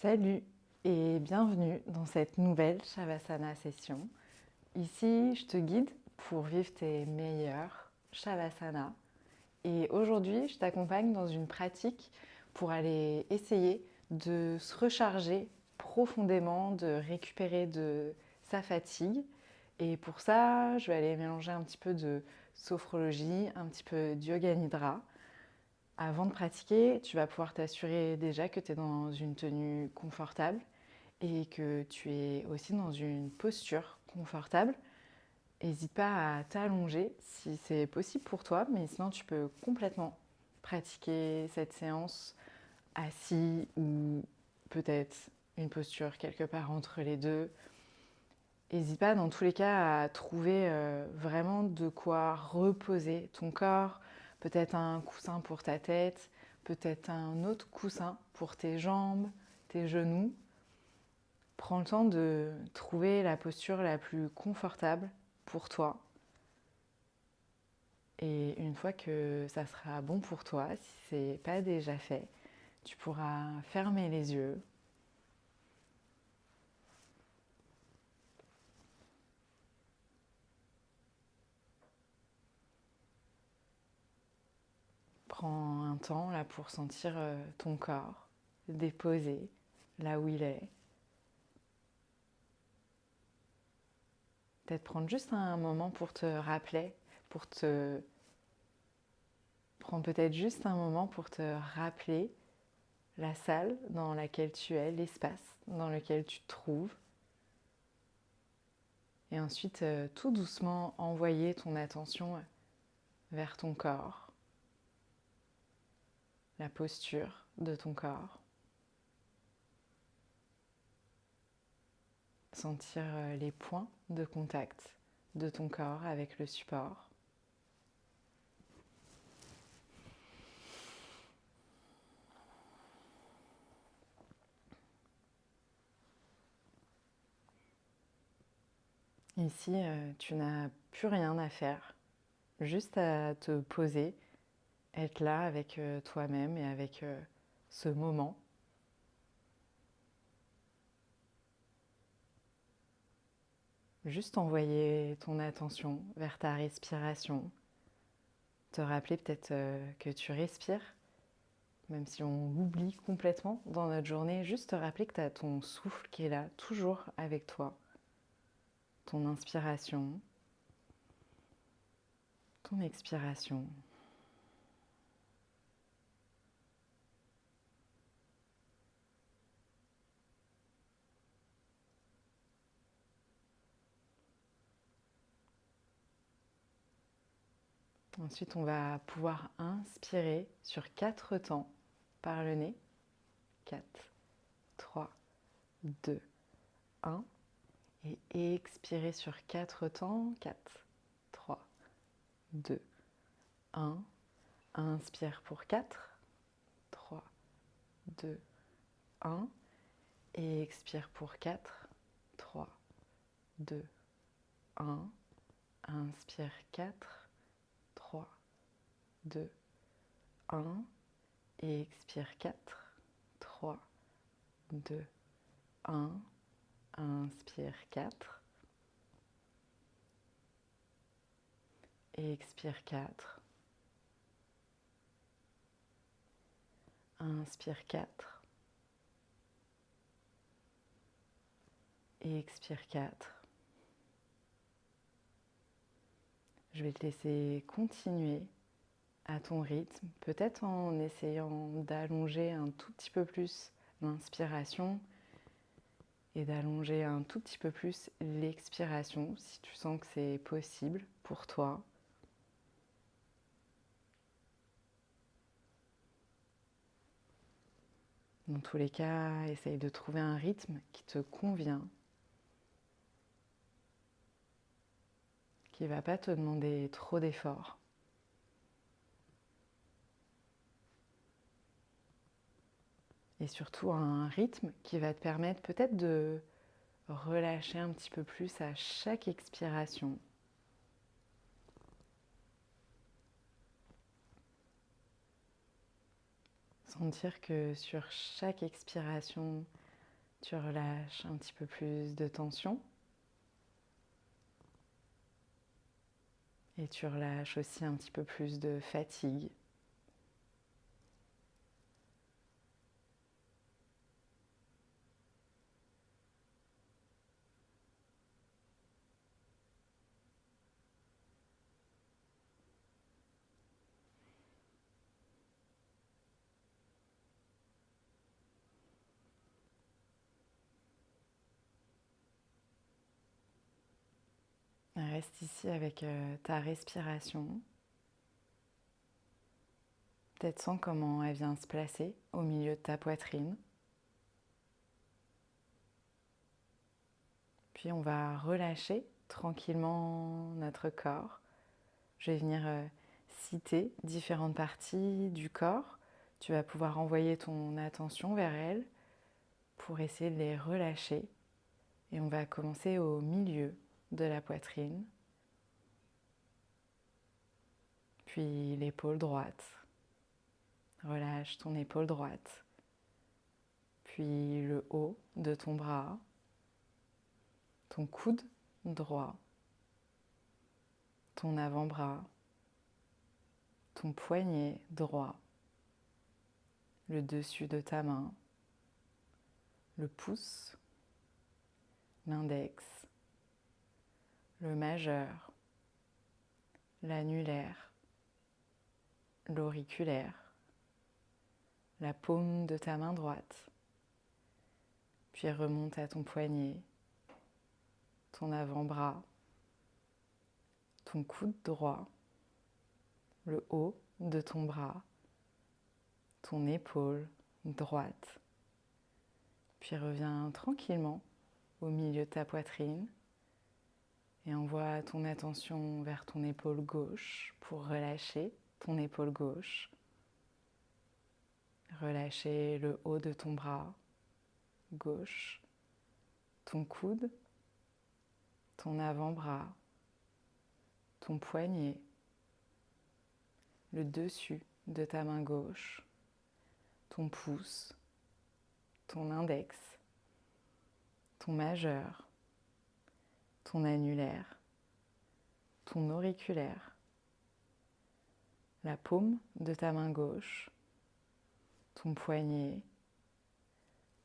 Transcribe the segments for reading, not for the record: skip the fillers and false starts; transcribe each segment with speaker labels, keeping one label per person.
Speaker 1: Salut et bienvenue dans cette nouvelle Shavasana session. Ici, je te guide pour vivre tes meilleurs Shavasana. Et aujourd'hui, je t'accompagne dans une pratique pour aller essayer de se recharger profondément, de récupérer de sa fatigue. Et pour ça, je vais aller mélanger un petit peu de sophrologie, un petit peu de yoga nidra. Avant de pratiquer, tu vas pouvoir t'assurer déjà que tu es dans une tenue confortable et que tu es aussi dans une posture confortable. N'hésite pas à t'allonger si c'est possible pour toi, mais sinon tu peux complètement pratiquer cette séance assis ou peut-être une posture quelque part entre les deux. N'hésite pas dans tous les cas à trouver vraiment de quoi reposer ton corps, peut-être un coussin pour ta tête, peut-être un autre coussin pour tes jambes, tes genoux. Prends le temps de trouver la posture la plus confortable pour toi. Et une fois que ça sera bon pour toi, si ce n'est pas déjà fait, tu pourras fermer les yeux. Prends un temps là pour sentir ton corps déposé là où il est. Peut-être prendre juste un moment pour te rappeler, prendre peut-être juste un moment pour te rappeler la salle dans laquelle tu es, l'espace dans lequel tu te trouves. Et ensuite, tout doucement, envoyer ton attention vers ton corps, la posture de ton corps. Sentir les points de contact de ton corps avec le support. Ici, tu n'as plus rien à faire, juste à te poser, être là avec toi-même et avec ce moment. Juste envoyer ton attention vers ta respiration. Te rappeler peut-être que tu respires, même si on l'oublie complètement dans notre journée. Juste te rappeler que tu as ton souffle qui est là, toujours avec toi. Ton inspiration, ton expiration. Ensuite, on va pouvoir inspirer sur 4 temps par le nez. 4, 3, 2, 1. Et expirer sur 4 temps. 4, 3, 2, 1. Inspire pour 4, 3, 2, 1. Et expire pour 4, 3, 2, 1. Inspire 4, 3, 2, 1. Et expire 4, 3, 2, 1. Inspire 4. Et expire 4. Inspire 4. Et expire 4. Je vais te laisser continuer à ton rythme, peut-être en essayant d'allonger un tout petit peu plus l'inspiration et d'allonger un tout petit peu plus l'expiration si tu sens que c'est possible pour toi. Dans tous les cas, essaye de trouver un rythme qui te convient, qui ne va pas te demander trop d'efforts. Et surtout un rythme qui va te permettre peut-être de relâcher un petit peu plus à chaque expiration. Sentir que sur chaque expiration, Tu relâches un petit peu plus de tension. Et tu relâches aussi un petit peu plus de fatigue. Reste ici avec ta respiration. Peut-être sens comment elle vient se placer au milieu de ta poitrine. Puis on va relâcher tranquillement notre corps. Je vais venir citer différentes parties du corps. Tu vas pouvoir envoyer ton attention vers elles pour essayer de les relâcher. Et on va commencer au milieu de la poitrine. Puis l'épaule droite. Relâche ton épaule droite. Puis le haut de ton bras. Ton coude droit. Ton avant-bras. Ton poignet droit. Le dessus de ta main. Le pouce. L'index. Le majeur. L'annulaire. L'auriculaire. La paume de ta main droite. Puis remonte à ton poignet, ton avant-bras, ton coude droit, le haut de ton bras, ton épaule droite. Puis reviens tranquillement au milieu de ta poitrine et envoie ton attention vers ton épaule gauche pour relâcher ton épaule gauche. Relâcher le haut de ton bras gauche, ton coude, ton avant-bras, ton poignet, le dessus de ta main gauche, ton pouce, ton index, ton majeur, ton annulaire, ton auriculaire, la paume de ta main gauche, ton poignet,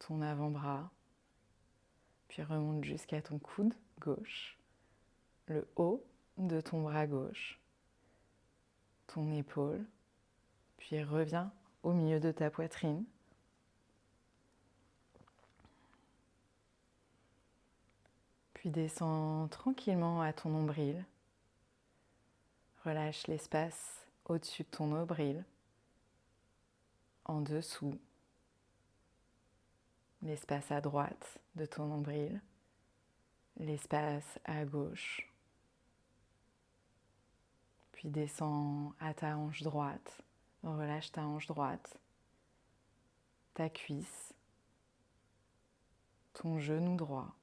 Speaker 1: ton avant-bras, puis remonte jusqu'à ton coude gauche, le haut de ton bras gauche, ton épaule, puis reviens au milieu de ta poitrine. Puis descends tranquillement à ton nombril. Relâche l'espace au-dessus de ton nombril, en dessous, l'espace à droite de ton nombril, l'espace à gauche. Puis descends à ta hanche droite, relâche ta hanche droite, ta cuisse, ton genou droit,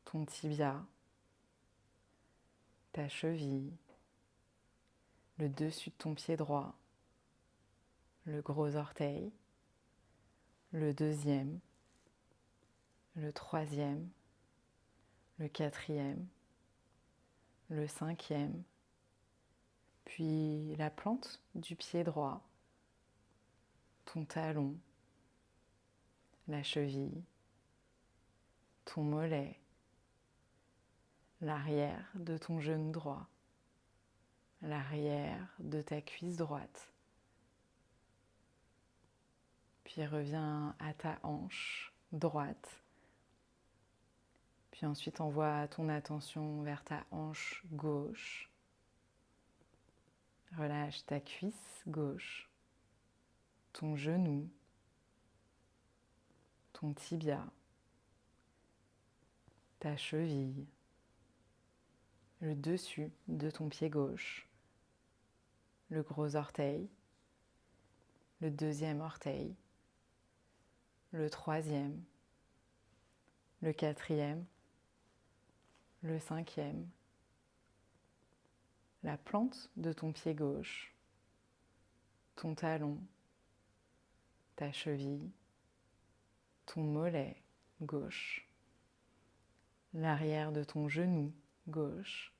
Speaker 1: ton tibia, ta cheville, le dessus de ton pied droit, le gros orteil, le deuxième, le troisième, le quatrième, le cinquième, puis la plante du pied droit, ton talon, la cheville, ton mollet, l'arrière de ton genou droit, l'arrière de ta cuisse droite. Puis reviens à ta hanche droite. Puis ensuite envoie ton attention vers ta hanche gauche. Relâche ta cuisse gauche, ton genou, ton tibia, ta cheville, le dessus de ton pied gauche, le gros orteil, le deuxième orteil, le troisième, le quatrième, le cinquième, la plante de ton pied gauche, ton talon, ta cheville, ton mollet gauche, l'arrière de ton genou gauche,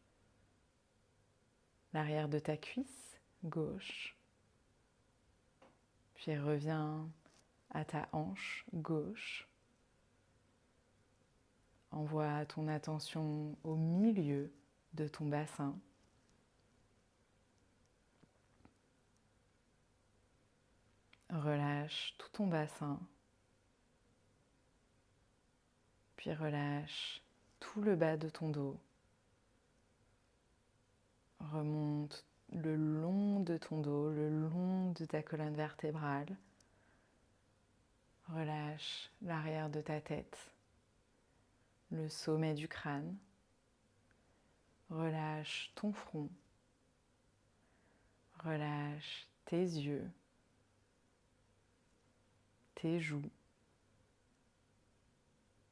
Speaker 1: l'arrière de ta cuisse gauche, puis reviens à ta hanche gauche. Envoie ton attention au milieu de ton bassin. Relâche tout ton bassin, puis relâche tout le bas de ton dos. Remonte le long de ton dos, le long de ta colonne vertébrale. Relâche l'arrière de ta tête, le sommet du crâne. Relâche ton front. Relâche tes yeux, tes joues,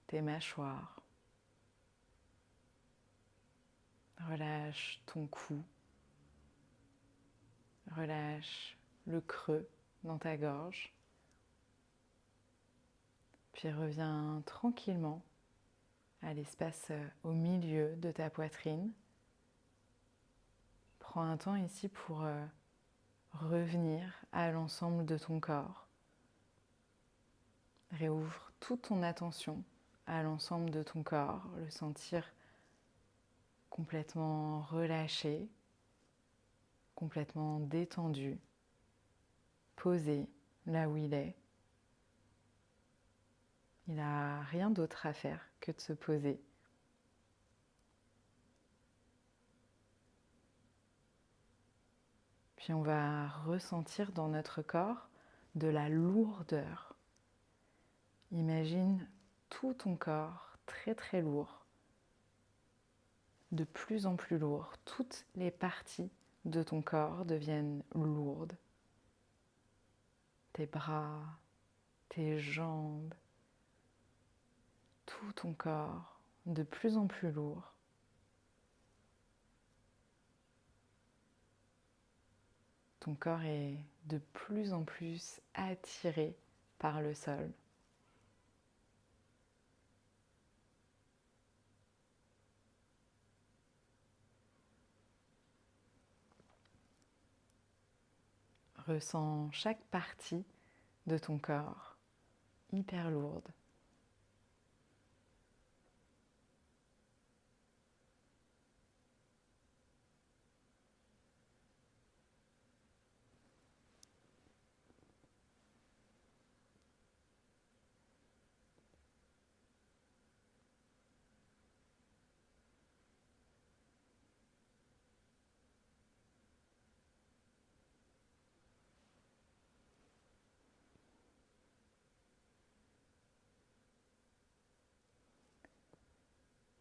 Speaker 1: tes mâchoires. Relâche ton cou. Relâche le creux dans ta gorge. Puis reviens tranquillement à l'espace au milieu de ta poitrine. Prends un temps ici pour revenir à l'ensemble de ton corps. Réouvre toute ton attention à l'ensemble de ton corps, le sentir complètement relâché, complètement détendu, posé là où il est. Il n'a rien d'autre à faire que de se poser. Puis on va ressentir dans notre corps de la lourdeur. Imagine tout ton corps très très lourd, de plus en plus lourd. Toutes les parties de ton corps deviennent lourdes. Tes bras, tes jambes, tout ton corps de plus en plus lourd. Ton corps est de plus en plus attiré par le sol. Ressens chaque partie de ton corps hyper lourde.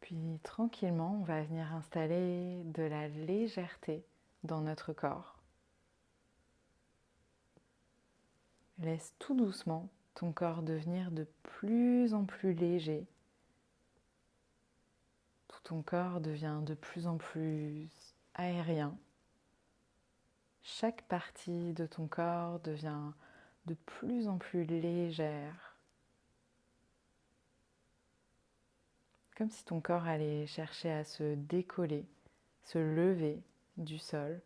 Speaker 1: Puis tranquillement, on va venir installer de la légèreté dans notre corps. Laisse tout doucement ton corps devenir de plus en plus léger. Tout ton corps devient de plus en plus aérien. Chaque partie de ton corps devient de plus en plus légère. Comme si ton corps allait chercher à se décoller, se lever du sol.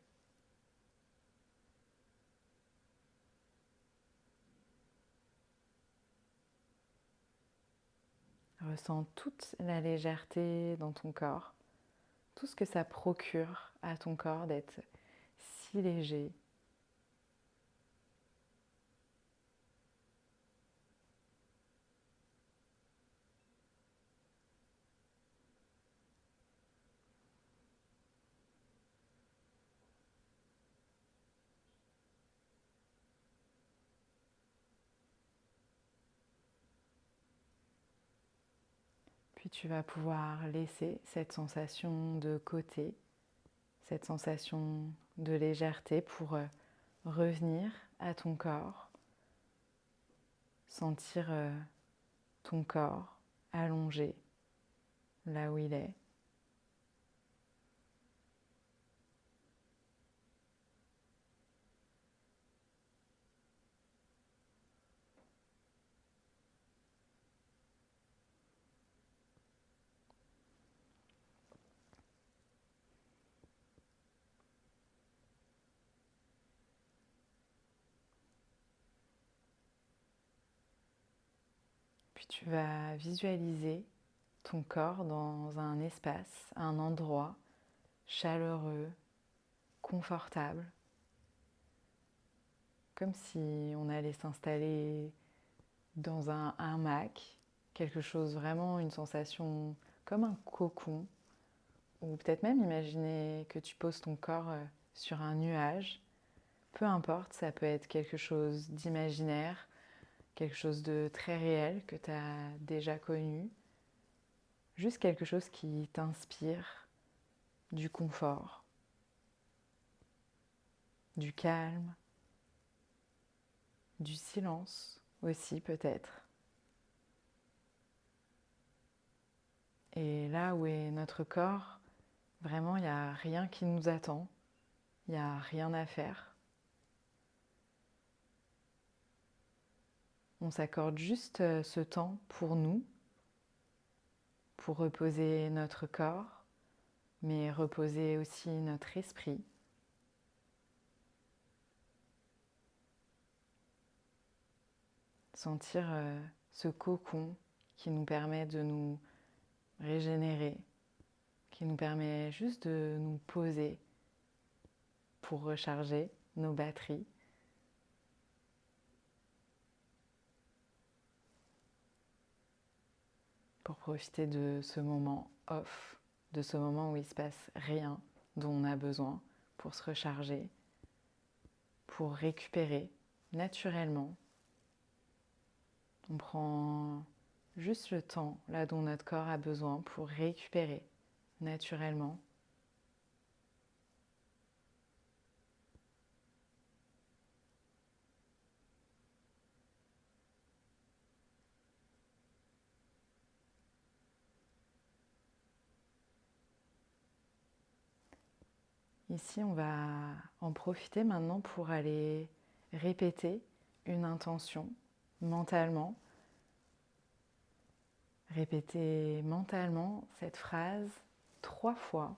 Speaker 1: Ressens toute la légèreté dans ton corps, tout ce que ça procure à ton corps d'être si léger. Puis tu vas pouvoir laisser cette sensation de côté, cette sensation de légèreté pour revenir à ton corps, sentir ton corps allongé là où il est. Puis tu vas visualiser ton corps dans un espace, un endroit chaleureux, confortable, comme si on allait s'installer dans un hamac, quelque chose vraiment, une sensation comme un cocon, ou peut-être même imaginer que tu poses ton corps sur un nuage. Peu importe, ça peut être quelque chose d'imaginaire, quelque chose de très réel que tu as déjà connu, juste quelque chose qui t'inspire du confort, du calme, du silence aussi peut-être. Et là où est notre corps, vraiment il n'y a rien qui nous attend, il n'y a rien à faire. On s'accorde juste ce temps pour nous, pour reposer notre corps, mais reposer aussi notre esprit. Sentir ce cocon qui nous permet de nous régénérer, qui nous permet juste de nous poser pour recharger nos batteries. Pour profiter de ce moment off, de ce moment où il ne se passe rien dont on a besoin pour se recharger, pour récupérer naturellement. On prend juste le temps là dont notre corps a besoin pour récupérer naturellement. Ici, on va en profiter maintenant pour aller répéter une intention mentalement. Répéter mentalement cette phrase 3 fois.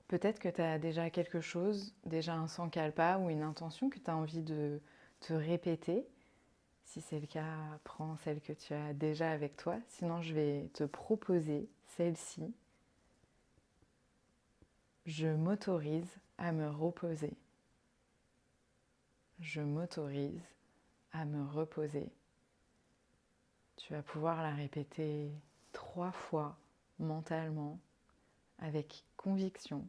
Speaker 1: Peut-être que tu as déjà quelque chose, déjà un sankalpa ou une intention que tu as envie de te répéter. Si c'est le cas, prends celle que tu as déjà avec toi. Sinon, je vais te proposer celle-ci. Je m'autorise à me reposer. Je m'autorise à me reposer. Tu vas pouvoir la répéter 3 fois mentalement avec conviction.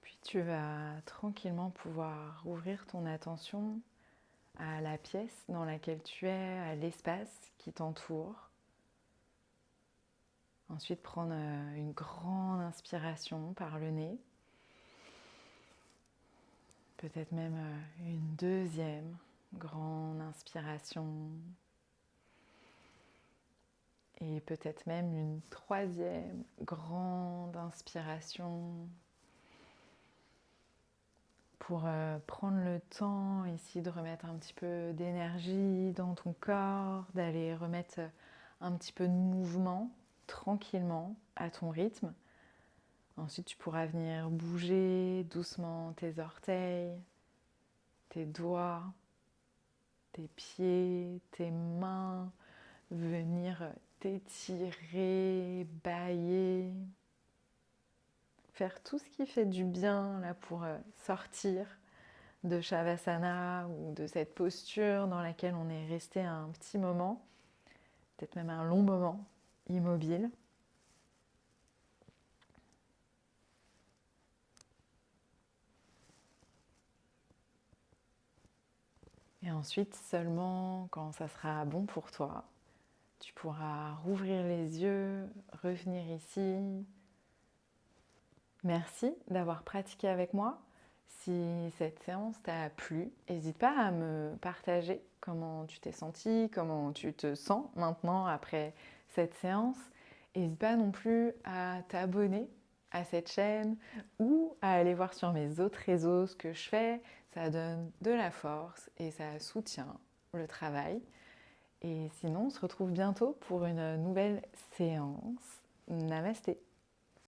Speaker 1: Puis tu vas tranquillement pouvoir ouvrir ton attention à la pièce dans laquelle tu es, à l'espace qui t'entoure. Ensuite, prendre une grande inspiration par le nez. Peut-être même une deuxième grande inspiration. Et peut-être même une troisième grande inspiration. Pour prendre le temps ici de remettre un petit peu d'énergie dans ton corps, d'aller remettre un petit peu de mouvement tranquillement à ton rythme. Ensuite, tu pourras venir bouger doucement tes orteils, tes doigts, tes pieds, tes mains, venir t'étirer, bâiller, faire tout ce qui fait du bien là pour sortir de Shavasana ou de cette posture dans laquelle on est resté un petit moment, peut-être même un long moment, immobile. Et ensuite, seulement quand ça sera bon pour toi, tu pourras rouvrir les yeux, revenir ici. Merci d'avoir pratiqué avec moi. Si cette séance t'a plu, n'hésite pas à me partager comment tu t'es senti, comment tu te sens maintenant après cette séance. N'hésite pas non plus à t'abonner à cette chaîne ou à aller voir sur mes autres réseaux ce que je fais. Ça donne de la force et ça soutient le travail. Et sinon, on se retrouve bientôt pour une nouvelle séance. Namasté!